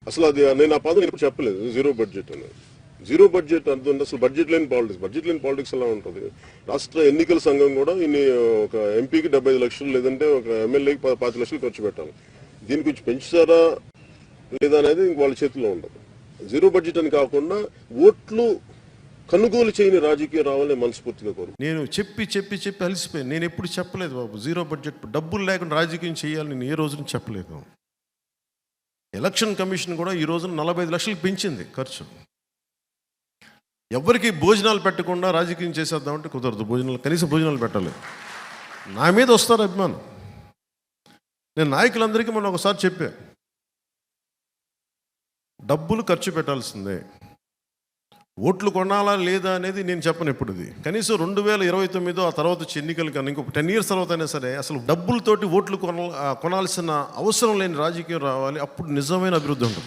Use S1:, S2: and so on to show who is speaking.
S1: అసలు అది నేను ఆ పదం ఇప్పుడు చెప్పలేదు జీరో బడ్జెట్ అని. జీరో బడ్జెట్ అర్థం అసలు బడ్జెట్ లేని పాలిటిక్స్ ఎలా ఉంటుంది? రాష్ట్ర ఎన్నికల సంఘం కూడా ఇన్ని ఒక ఎంపీకి 75 లక్షలు లేదంటే ఒక ఎమ్మెల్యేకి 10 లక్షలు ఖర్చు పెట్టాలి. దీని గురించి పెంచుతారా లేదా అనేది వాళ్ళ చేతిలో ఉండదు. జీరో బడ్జెట్ అని కాకుండా ఓట్లు కొనుగోలు చేయని రాజకీయం రావాలని మనస్ఫూర్తిగా కోరు.
S2: నేను చెప్పి అలసిపోయాను. నేను ఎప్పుడు చెప్పలేదు బాబు జీరో బడ్జెట్, డబ్బులు లేకుండా రాజకీయం చేయాలని నేను ఏ రోజున చెప్పలేదు. ఎలక్షన్ కమిషన్ కూడా ఈ రోజున 45 లక్షలకు పెంచింది ఖర్చు. ఎవరికి భోజనాలు పెట్టకుండా రాజకీయం చేసేద్దామంటే కుదరదు. కనీసం భోజనాలు పెట్టాలి. నా మీద వస్తారు అభిమానం. నేను నాయకులందరికీ మొన్న ఒకసారి చెప్పా, డబ్బులు ఖర్చు పెట్టాల్సిందే, ఓట్లు కొనాలా లేదా అనేది నేను చెప్పను. ఎప్పుడు ఇది కనీసం 2029 ఆ తర్వాత వచ్చే ఎన్నికలు కానీ ఇంకొక 10 years తర్వాత అయినా సరే అసలు డబ్బులతోటి ఓట్లు కొనాల్సిన అవసరం లేని రాజకీయం రావాలి. అప్పుడు నిజమైన అభివృద్ధి ఉంటుంది.